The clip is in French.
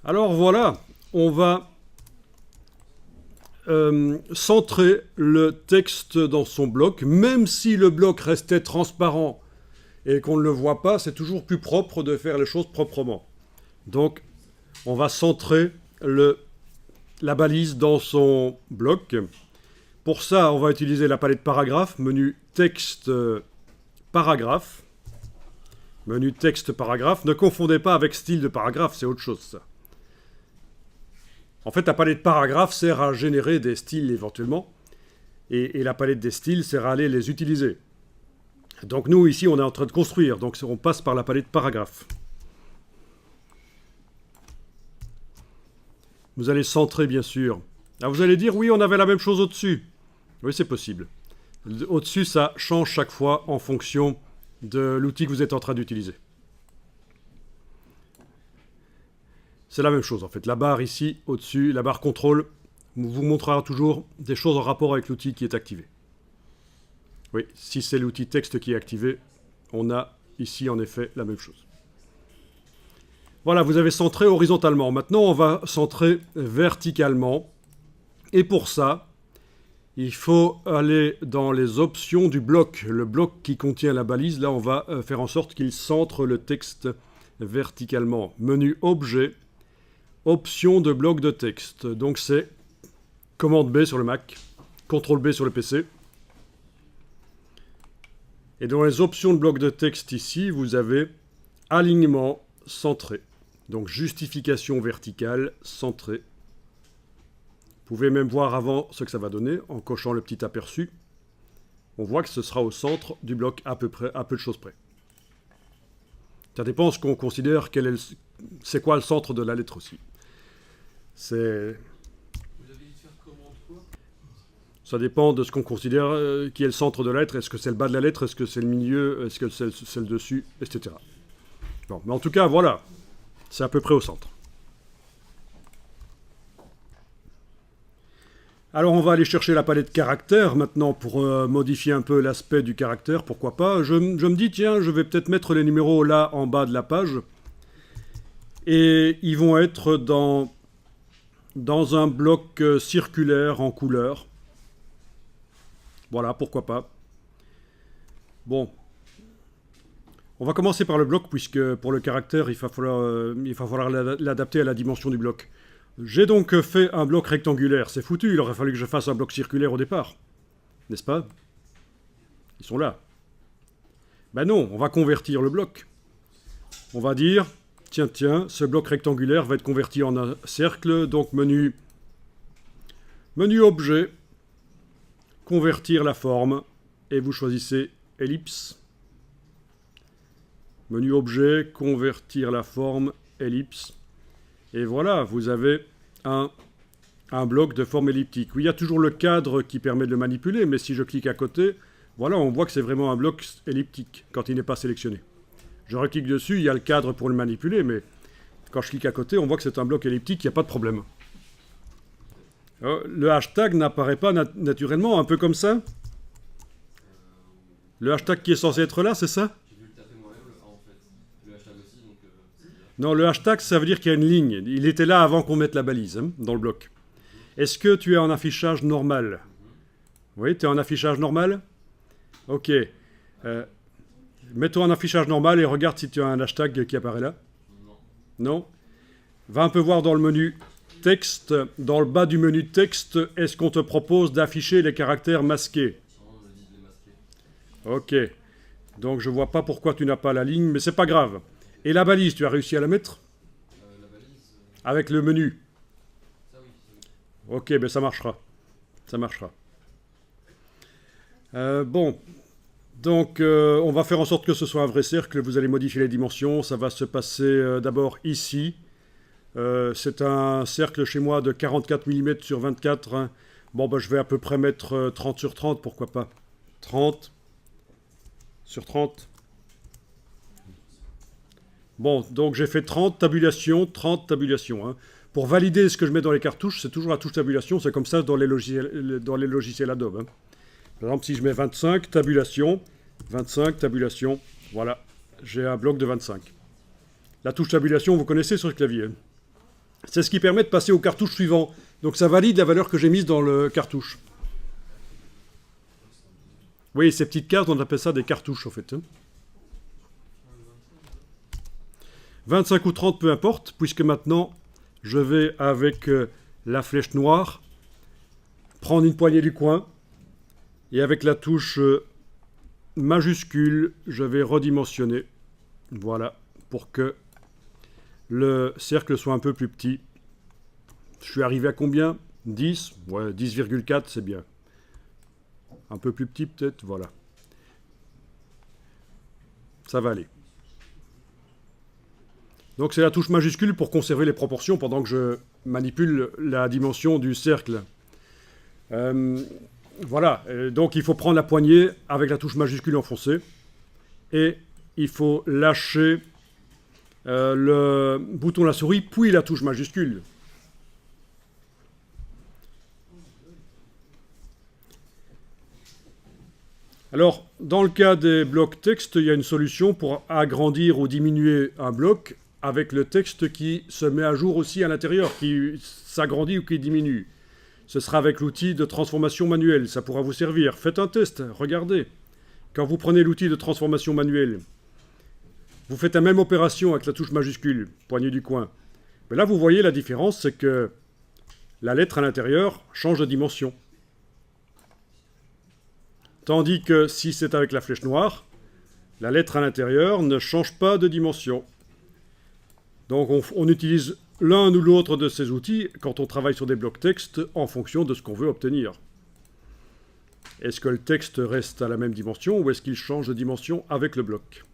Alors voilà, on va centrer le texte dans son bloc. Même si le bloc restait transparent et qu'on ne le voit pas, c'est toujours plus propre de faire les choses proprement. Donc, on va centrer la balise dans son bloc. Pour ça, on va utiliser la palette paragraphe, menu texte paragraphe. Menu texte paragraphe. Ne confondez pas avec style de paragraphe, c'est autre chose ça. En fait, la palette paragraphe sert à générer des styles éventuellement, et la palette des styles sert à aller les utiliser. Donc nous, ici, on est en train de construire, donc on passe par la palette paragraphe. Vous allez centrer, bien sûr. Alors vous allez dire, oui, on avait la même chose au-dessus. Oui, c'est possible. Au-dessus, ça change chaque fois en fonction de l'outil que vous êtes en train d'utiliser. C'est la même chose en fait. La barre ici, au-dessus, la barre contrôle, vous montrera toujours des choses en rapport avec l'outil qui est activé. Oui, si c'est l'outil texte qui est activé, on a ici en effet la même chose. Voilà, vous avez centré horizontalement. Maintenant, on va centrer verticalement. Et pour ça, il faut aller dans les options du bloc. Le bloc qui contient la balise, là, on va faire en sorte qu'il centre le texte verticalement. Menu Objet. Option de bloc de texte. Donc c'est commande B sur le Mac, CTRL B sur le PC. Et dans les options de bloc de texte ici, vous avez alignement centré. Donc justification verticale centrée. Vous pouvez même voir avant ce que ça va donner en cochant le petit aperçu. On voit que ce sera au centre du bloc à peu de choses près. Ça dépend ce qu'on considère c'est quoi le centre de la lettre aussi. Vous avez dit de faire commande quoi? Ça dépend de ce qu'on considère qui est le centre de la lettre. Est-ce que c'est le bas de la lettre? Est-ce que c'est le milieu? Est-ce que c'est le dessus? Etc. Bon, mais en tout cas, voilà. C'est à peu près au centre. Alors, on va aller chercher la palette caractère maintenant pour modifier un peu l'aspect du caractère. Pourquoi pas? Je me dis, tiens, je vais peut-être mettre les numéros là en bas de la page. Et ils vont être dans un bloc circulaire en couleur. Voilà, pourquoi pas. Bon. On va commencer par le bloc, puisque pour le caractère, il va falloir l'adapter à la dimension du bloc. J'ai donc fait un bloc rectangulaire. C'est foutu, il aurait fallu que je fasse un bloc circulaire au départ. N'est-ce pas? Ils sont là. Ben non, on va convertir le bloc. On va dire... Tiens, ce bloc rectangulaire va être converti en un cercle, donc menu objet, convertir la forme, et vous choisissez ellipse. Menu objet, convertir la forme, ellipse. Et voilà, vous avez un bloc de forme elliptique. Oui, il y a toujours le cadre qui permet de le manipuler, mais si je clique à côté, voilà, on voit que c'est vraiment un bloc elliptique quand il n'est pas sélectionné. Je reclique dessus, il y a le cadre pour le manipuler, mais quand je clique à côté, on voit que c'est un bloc elliptique, il n'y a pas de problème. Le hashtag n'apparaît pas naturellement, un peu comme ça. Le hashtag qui est censé être là, c'est ça? J'ai dû le taper moi-même, en fait. Le hashtag aussi, donc... Non, le hashtag, ça veut dire qu'il y a une ligne. Il était là avant qu'on mette la balise, hein, dans le bloc. Est-ce que tu es en affichage normal? Oui, tu es en affichage normal? Ok. Mets-toi en affichage normal et regarde si tu as un hashtag qui apparaît là. Non? Va un peu voir dans le menu texte. Dans le bas du menu texte, est-ce qu'on te propose d'afficher les caractères masqués? Ok. Donc je vois pas pourquoi tu n'as pas la ligne, mais c'est pas grave. Et la balise, tu as réussi à la mettre? La balise... Avec le menu? Ça oui. Ok, ben ça marchera. Ça marchera. Bon. Donc, on va faire en sorte que ce soit un vrai cercle. Vous allez modifier les dimensions. Ça va se passer d'abord ici. C'est un cercle chez moi de 44 mm sur 24. Hein. Bon, ben, je vais à peu près mettre 30 sur 30, pourquoi pas. 30 sur 30. Bon, donc j'ai fait 30 tabulations. Hein. Pour valider ce que je mets dans les cartouches, c'est toujours la touche tabulation. C'est comme ça dans les logiciels Adobe. Hein. Par exemple, si je mets 25, tabulation, voilà, j'ai un bloc de 25. La touche tabulation, vous connaissez sur le clavier. c'est ce qui permet de passer au cartouche suivant. Donc ça valide la valeur que j'ai mise dans le cartouche. Oui, ces petites cartes, on appelle ça des cartouches, en fait. Hein. 25 ou 30, peu importe, puisque maintenant, je vais, avec la flèche noire, prendre une poignée du coin, et avec la touche majuscule, je vais redimensionner. Voilà, pour que le cercle soit un peu plus petit. Je suis arrivé à combien? 10? Ouais, 10,4, c'est bien. Un peu plus petit peut-être, voilà. Ça va aller. Donc c'est la touche majuscule pour conserver les proportions pendant que je manipule la dimension du cercle. Voilà, donc il faut prendre la poignée avec la touche majuscule enfoncée. Et il faut lâcher le bouton de la souris, puis la touche majuscule. Alors, dans le cas des blocs texte, il y a une solution pour agrandir ou diminuer un bloc avec le texte qui se met à jour aussi à l'intérieur, qui s'agrandit ou qui diminue. Ce sera avec l'outil de transformation manuelle, ça pourra vous servir. Faites un test, regardez. Quand vous prenez l'outil de transformation manuelle, vous faites la même opération avec la touche majuscule, poignée du coin. Mais là, vous voyez la différence, c'est que la lettre à l'intérieur change de dimension. Tandis que si c'est avec la flèche noire, la lettre à l'intérieur ne change pas de dimension. Donc on utilise l'un ou l'autre de ces outils quand on travaille sur des blocs texte en fonction de ce qu'on veut obtenir. Est-ce que le texte reste à la même dimension ou est-ce qu'il change de dimension avec le bloc ?